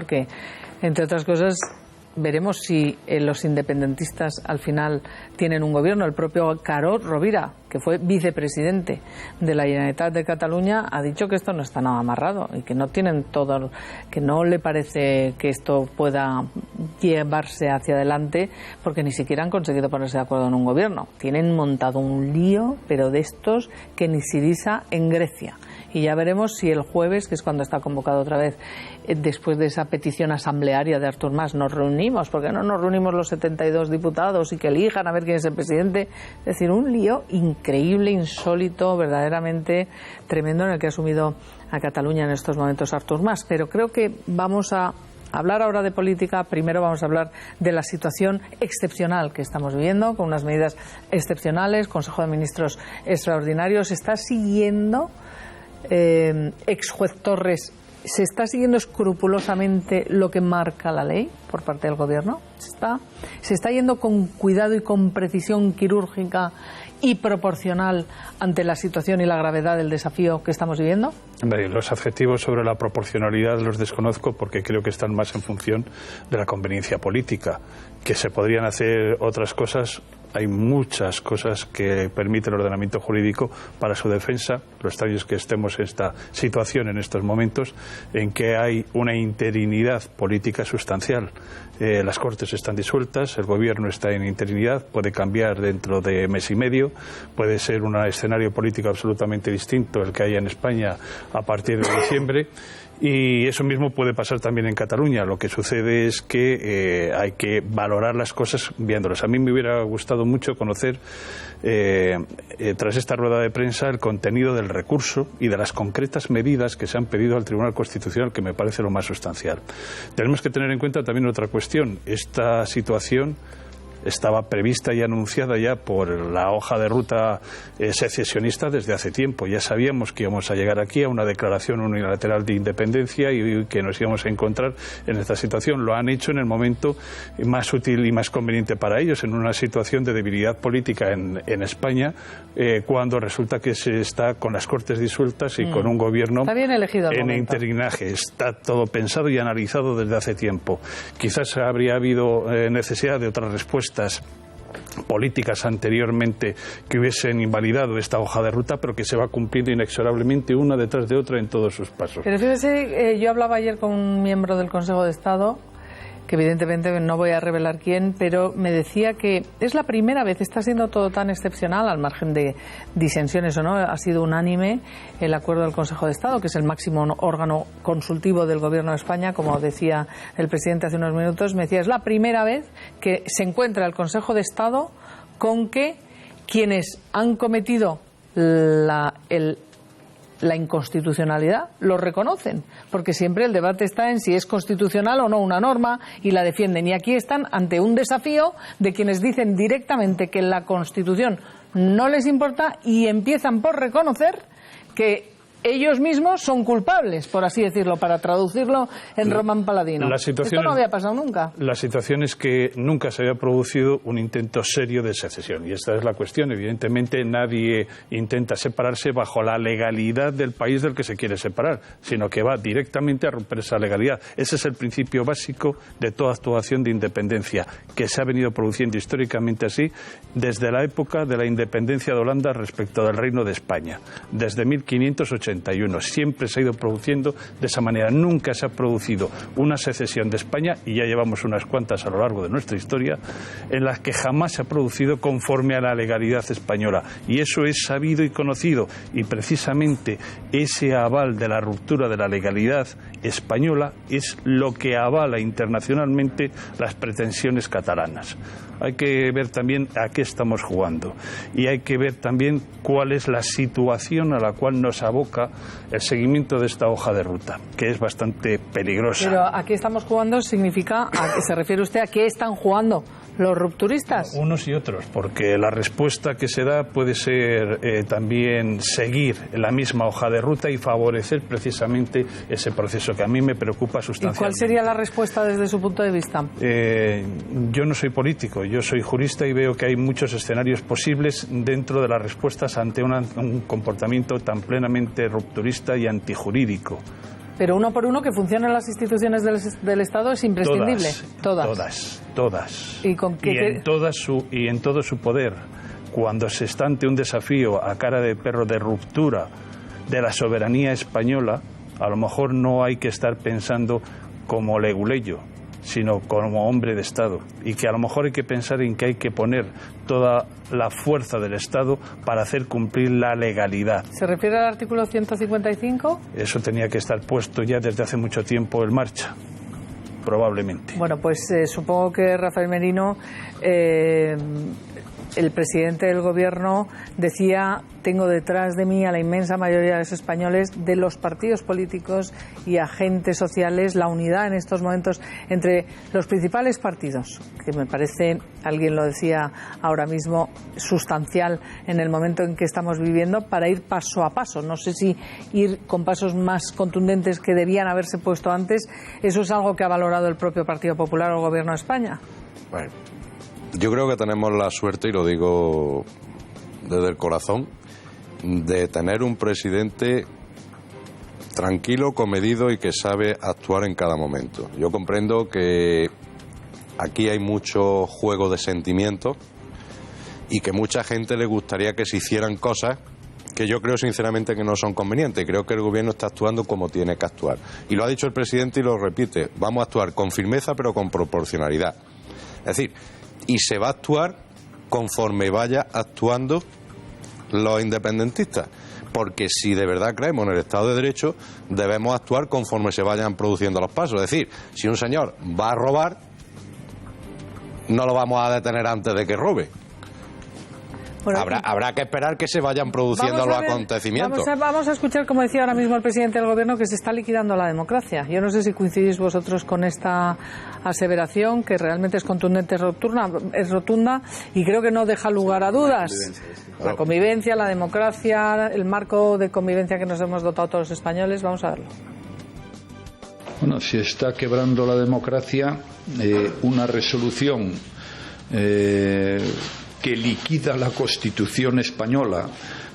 porque, entre otras cosas, veremos si los independentistas al final tienen un gobierno. El propio Carod Rovira, que fue vicepresidente de la Generalitat de Cataluña, ha dicho que esto no está nada amarrado y que no tienen todo, que no le parece que esto pueda llevarse hacia adelante, porque ni siquiera han conseguido ponerse de acuerdo en un gobierno. Tienen montado un lío, pero de estos que ni Syriza en Grecia. Y ya veremos si el jueves, que es cuando está convocado otra vez, después de esa petición asamblearia de Artur Mas, nos reunimos. ¿Por qué no nos reunimos los 72 diputados y que elijan a ver quién es el presidente? Es decir, un lío increíble, insólito, verdaderamente tremendo, en el que ha asumido a Cataluña en estos momentos Artur Mas. Pero creo que vamos a hablar ahora de política. Primero vamos a hablar de la situación excepcional que estamos viviendo, con unas medidas excepcionales, Consejo de Ministros extraordinarios. Se está siguiendo, ex juez Torres, ¿se está siguiendo escrupulosamente lo que marca la ley por parte del Gobierno? ¿Se está yendo con cuidado y con precisión quirúrgica y proporcional ante la situación y la gravedad del desafío que estamos viviendo? Los adjetivos sobre la proporcionalidad los desconozco porque creo que están más en función de la conveniencia política. Que se podrían hacer otras cosas. Hay muchas cosas que permite el ordenamiento jurídico para su defensa. Lo extraño es que estemos en esta situación en estos momentos en que hay una interinidad política sustancial. Las Cortes están disueltas, el Gobierno está en interinidad, puede cambiar dentro de mes y medio, puede ser un escenario político absolutamente distinto el que haya en España a partir de diciembre. Y eso mismo puede pasar también en Cataluña. Lo que sucede es que hay que valorar las cosas viéndolas. A mí me hubiera gustado mucho conocer, tras esta rueda de prensa, el contenido del recurso y de las concretas medidas que se han pedido al Tribunal Constitucional, que me parece lo más sustancial. Tenemos que tener en cuenta también otra cuestión. Esta situación estaba prevista y anunciada ya por la hoja de ruta secesionista desde hace tiempo. Ya sabíamos que íbamos a llegar aquí a una declaración unilateral de independencia y que nos íbamos a encontrar en esta situación. Lo han hecho en el momento más útil y más conveniente para ellos, en una situación de debilidad política en España, cuando resulta que se está con las Cortes disueltas y con un gobierno está bien elegido el en momento. interinaje. Está todo pensado y analizado desde hace tiempo. Quizás habría habido necesidad de otras respuestas políticas anteriormente que hubiesen invalidado esta hoja de ruta, pero que se va cumpliendo inexorablemente una detrás de otra en todos sus pasos. Pero fíjese, yo hablaba ayer con un miembro del Consejo de Estado, que evidentemente no voy a revelar quién, pero me decía que es la primera vez, está siendo todo tan excepcional, al margen de disensiones o no, ha sido unánime el acuerdo del Consejo de Estado, que es el máximo órgano consultivo del Gobierno de España, como decía el presidente hace unos minutos. Me decía, es la primera vez que se encuentra el Consejo de Estado con que quienes han cometido la inconstitucionalidad lo reconocen, porque siempre el debate está en si es constitucional o no una norma y la defienden, y aquí están ante un desafío de quienes dicen directamente que la Constitución no les importa y empiezan por reconocer que ellos mismos son culpables, por así decirlo, para traducirlo en Román Paladino. Esto no había pasado nunca. La situación es que nunca se había producido un intento serio de secesión. Y esta es la cuestión. Evidentemente nadie intenta separarse bajo la legalidad del país del que se quiere separar, sino que va directamente a romper esa legalidad. Ese es el principio básico de toda actuación de independencia, que se ha venido produciendo históricamente así desde la época de la independencia de Holanda respecto del Reino de España, desde 1580. Siempre se ha ido produciendo de esa manera. Nunca se ha producido una secesión de España, y ya llevamos unas cuantas a lo largo de nuestra historia, en las que jamás se ha producido conforme a la legalidad española. Y eso es sabido y conocido. Y precisamente ese aval de la ruptura de la legalidad española es lo que avala internacionalmente las pretensiones catalanas. Hay que ver también a qué estamos jugando y hay que ver también cuál es la situación a la cual nos aboca el seguimiento de esta hoja de ruta, que es bastante peligrosa. Pero a qué estamos jugando significa, ¿a qué se refiere usted? ¿A qué están jugando los rupturistas? Unos y otros, porque la respuesta que se da puede ser también seguir la misma hoja de ruta y favorecer precisamente ese proceso que a mí me preocupa sustancialmente. ¿Y cuál sería la respuesta desde su punto de vista? Yo no soy político, yo soy jurista y veo que hay muchos escenarios posibles dentro de las respuestas ante un comportamiento tan plenamente rupturista y antijurídico. Pero uno por uno que funcionen las instituciones del Estado es imprescindible. Todas. ¿Y con qué? Y en todo su poder. Cuando se está ante un desafío a cara de perro de ruptura de la soberanía española, a lo mejor no hay que estar pensando como leguleyo, sino como hombre de Estado, y que a lo mejor hay que pensar en que hay que poner toda la fuerza del Estado para hacer cumplir la legalidad. ¿Se refiere al artículo 155? Eso tenía que estar puesto ya desde hace mucho tiempo en marcha, probablemente. Bueno, pues supongo que Rafael Merino, el presidente del Gobierno, decía: tengo detrás de mí a la inmensa mayoría de los españoles, de los partidos políticos y agentes sociales, la unidad en estos momentos entre los principales partidos, que me parece, alguien lo decía ahora mismo, sustancial en el momento en que estamos viviendo, para ir paso a paso. No sé si ir con pasos más contundentes que debían haberse puesto antes. ¿Eso es algo que ha valorado el propio Partido Popular o el Gobierno de España? Bueno, yo creo que tenemos la suerte, y lo digo desde el corazón, de tener un presidente tranquilo, comedido y que sabe actuar en cada momento. Yo comprendo que aquí hay mucho juego de sentimientos y que mucha gente le gustaría que se hicieran cosas que yo creo sinceramente que no son convenientes. Creo que el gobierno está actuando como tiene que actuar. Y lo ha dicho el presidente y lo repite: vamos a actuar con firmeza pero con proporcionalidad. Es decir, y se va a actuar conforme vaya actuando los independentistas, porque si de verdad creemos en el Estado de Derecho, debemos actuar conforme se vayan produciendo los pasos. Es decir, si un señor va a robar, no lo vamos a detener antes de que robe. Bueno, habrá que esperar que se vayan produciendo los acontecimientos. Vamos a escuchar, como decía ahora mismo el presidente del Gobierno, que se está liquidando la democracia. Yo no sé si coincidís vosotros con esta aseveración, que realmente es contundente, es rotunda, y creo que no deja lugar a dudas. La convivencia, la democracia, el marco de convivencia que nos hemos dotado todos los españoles. Vamos a verlo. Bueno, si está quebrando la democracia, una resolución que liquida la Constitución española,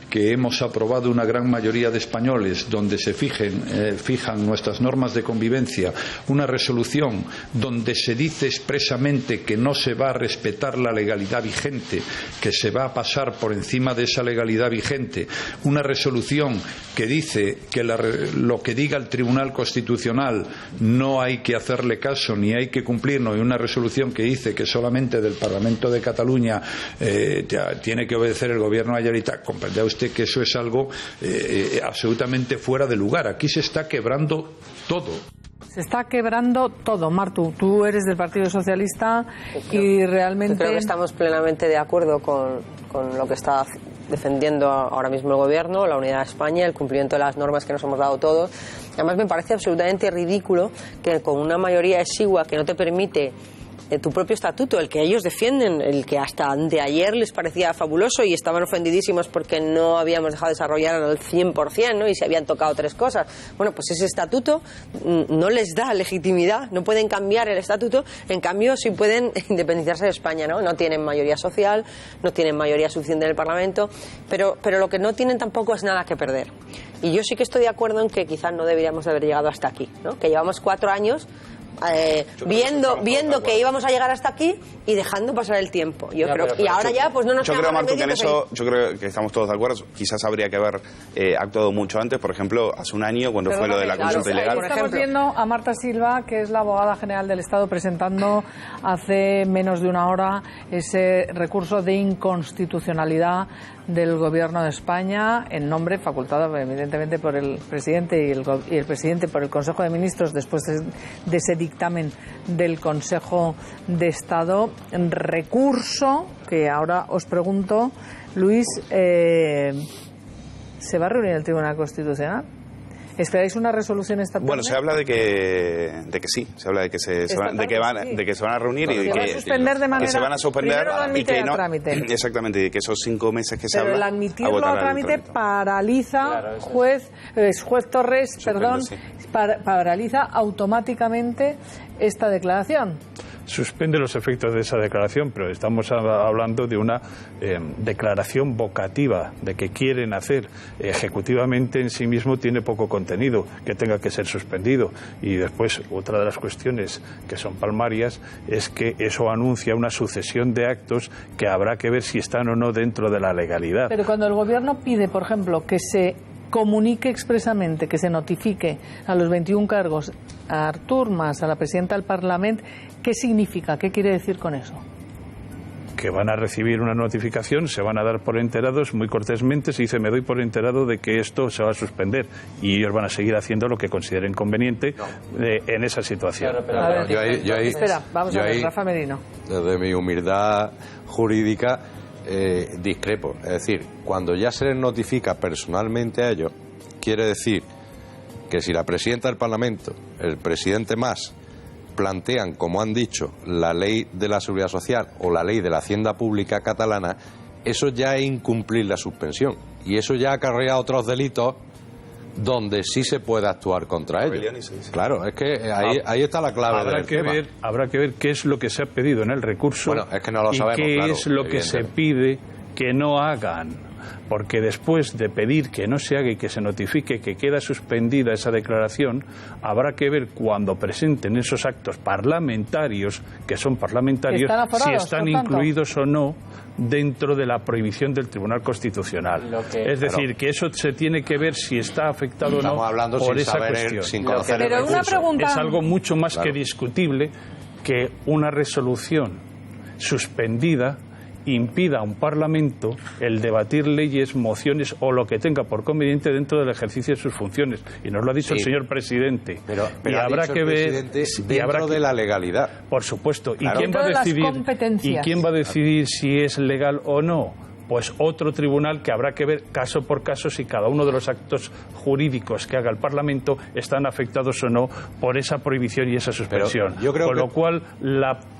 que hemos aprobado una gran mayoría de españoles, donde se fijan nuestras normas de convivencia, una resolución donde se dice expresamente que no se va a respetar la legalidad vigente, que se va a pasar por encima de esa legalidad vigente, una resolución que dice que lo que diga el Tribunal Constitucional no hay que hacerle caso ni hay que cumplirlo, y una resolución que dice que solamente del Parlamento de Cataluña tiene que obedecer el Gobierno de la Generalitat. ¿Comprende usted que eso es algo absolutamente fuera de lugar? Aquí se está quebrando todo. Se está quebrando todo. Martu, tú eres del Partido Socialista y realmente... Yo creo que estamos plenamente de acuerdo con lo que está defendiendo ahora mismo el Gobierno, la unidad de España, el cumplimiento de las normas que nos hemos dado todos. Además, me parece absolutamente ridículo que con una mayoría exigua que no te permite tu propio estatuto, el que ellos defienden, el que hasta anteayer les parecía fabuloso y estaban ofendidísimos porque no habíamos dejado de desarrollar al 100%, ¿no? Y se habían tocado 3 cosas. Bueno, pues ese estatuto no les da legitimidad, no pueden cambiar el estatuto, en cambio sí pueden independizarse de España, ¿no? No tienen mayoría social, no tienen mayoría suficiente en el Parlamento, pero lo que no tienen tampoco es nada que perder. Y yo sí que estoy de acuerdo en que quizás no deberíamos de haber llegado hasta aquí, ¿no? Que llevamos 4 años viendo que íbamos a llegar hasta aquí y dejando pasar el tiempo. Yo creo y ahora ya pues no nos queda más remedio. Yo creo que estamos todos de acuerdo. Quizás habría que haber actuado mucho antes, por ejemplo, hace un año cuando fue lo de la consulta ilegal. Estamos viendo a Marta Silva, que es la abogada general del Estado, presentando hace menos de una hora ese recurso de inconstitucionalidad del Gobierno de España, en nombre facultado evidentemente por el presidente y el presidente por el Consejo de Ministros, después de ese dictamen del Consejo de Estado. Recurso que ahora os pregunto, Luis, ¿se va a reunir el Tribunal Constitucional? ¿Esperáis una resolución esta tarde? Bueno, se habla de que sí, se habla de que se van a reunir y que se van a suspender y que no, exactamente, y que esos 5 meses que se habla. Pero el admitirlo a trámite paraliza, juez Torres, paraliza automáticamente esta declaración. suspende los efectos de esa declaración, pero estamos hablando de una declaración vocativa de que quieren hacer. Ejecutivamente en sí mismo tiene poco contenido que tenga que ser suspendido. Y después, otra de las cuestiones que son palmarias es que eso anuncia una sucesión de actos que habrá que ver si están o no dentro de la legalidad. Pero cuando el Gobierno pide, por ejemplo, que se comunique expresamente, que se notifique a los 21 cargos, a Artur Mas, a la presidenta del Parlamento, ¿qué significa? ¿Qué quiere decir con eso? Que van a recibir una notificación, se van a dar por enterados, muy cortésmente se dice: me doy por enterado de que esto se va a suspender, y ellos van a seguir haciendo lo que consideren conveniente en esa situación. Claro, espera, vamos a ver, Rafa Merino. Desde mi humildad jurídica discrepo. Es decir, cuando ya se les notifica personalmente a ellos, quiere decir que si la presidenta del Parlamento, el presidente Mas, plantean, como han dicho, la ley de la Seguridad Social o la ley de la Hacienda Pública catalana, eso ya es incumplir la suspensión. Y eso ya acarrea otros delitos donde sí se puede actuar contra ellos. Claro, es que ahí está la clave del tema. Habrá que ver qué es lo que se ha pedido en el recurso. Bueno, es que no lo sabemos, qué es lo que se pide que no hagan. Porque después de pedir que no se haga y que se notifique que queda suspendida esa declaración, habrá que ver cuando presenten esos actos parlamentarios, que son parlamentarios, si están incluidos o no dentro de la prohibición del Tribunal Constitucional. Es decir, que eso se tiene que ver si está afectado o no por esa cuestión. Sin conocer Pero una pregunta... Es algo mucho más que discutible que una resolución suspendida impida a un Parlamento el debatir leyes, mociones o lo que tenga por conveniente dentro del ejercicio de sus funciones. Y nos lo ha dicho el señor presidente. Pero y habrá que ver dentro de la legalidad. Por supuesto. Claro. ¿Y quién va a decidir si es legal o no? Pues otro tribunal que habrá que ver caso por caso si cada uno de los actos jurídicos que haga el Parlamento están afectados o no por esa prohibición y esa suspensión. Con lo cual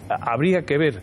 habría que ver.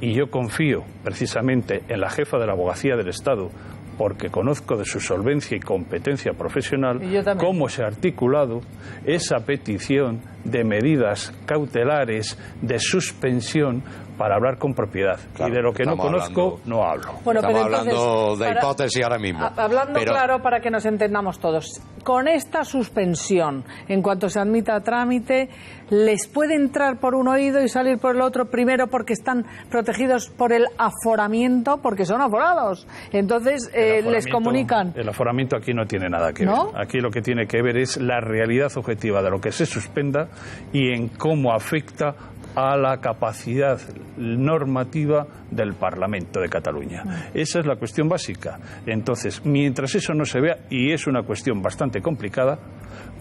Y yo confío precisamente en la jefa de la Abogacía del Estado, porque conozco de su solvencia y competencia profesional cómo se ha articulado esa petición de medidas cautelares de suspensión para hablar con propiedad. Claro, y de lo que no conozco, no hablo. Bueno, estamos hablando de hipótesis ahora mismo. Hablando claro para que nos entendamos todos. Con esta suspensión, en cuanto se admita a trámite, les puede entrar por un oído y salir por el otro, primero porque están protegidos por el aforamiento, porque son aforados. Entonces, les comunican. El aforamiento aquí no tiene nada que ver. Aquí lo que tiene que ver es la realidad objetiva de lo que se suspenda y en cómo afecta a la capacidad normativa del Parlamento de Cataluña. Esa es la cuestión básica. Entonces, mientras eso no se vea, y es una cuestión bastante complicada,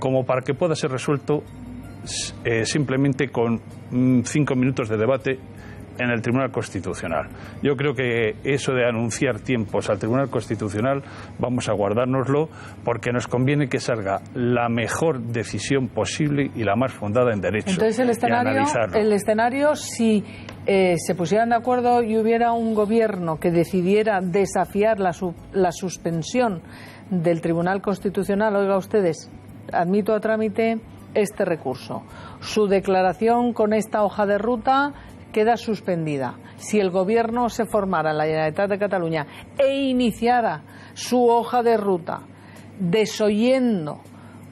como para que pueda ser resuelto simplemente con 5 minutos de debate en el Tribunal Constitucional. Yo creo que eso de anunciar tiempos al Tribunal Constitucional vamos a guardárnoslo porque nos conviene que salga la mejor decisión posible y la más fundada en derecho. Entonces el escenario si se pusieran de acuerdo y hubiera un gobierno que decidiera desafiar la suspensión del Tribunal Constitucional, oiga ustedes, admito a trámite este recurso. Su declaración con esta hoja de ruta queda suspendida. Si el Gobierno se formara en la Generalitat de Cataluña e iniciara su hoja de ruta desoyendo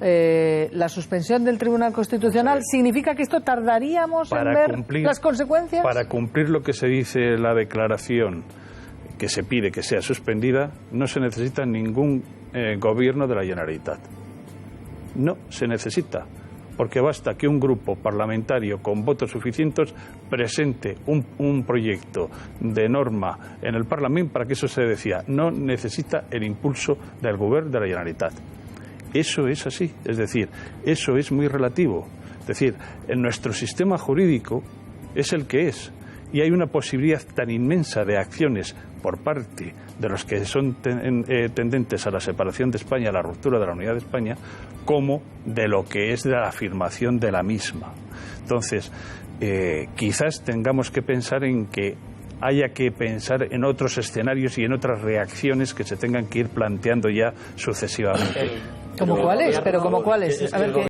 la suspensión del Tribunal Constitucional, ¿significa que esto tardaríamos en ver las consecuencias? Para cumplir lo que se dice en la declaración que se pide que sea suspendida, no se necesita ningún Gobierno de la Generalitat. No se necesita. Porque basta que un grupo parlamentario con votos suficientes presente un proyecto de norma en el Parlamento para que eso se decida. No necesita el impulso del Gobierno de la Generalitat. Eso es así, es decir, eso es muy relativo. Es decir, en nuestro sistema jurídico es el que es. Y hay una posibilidad tan inmensa de acciones por parte de los que son tendentes a la separación de España, a la ruptura de la unidad de España, como de lo que es de la afirmación de la misma. Entonces, quizás tengamos que pensar en que haya que pensar en otros escenarios y en otras reacciones que se tengan que ir planteando ya sucesivamente. ¿Como cuáles? Pero ¿como cuáles? A ver qué...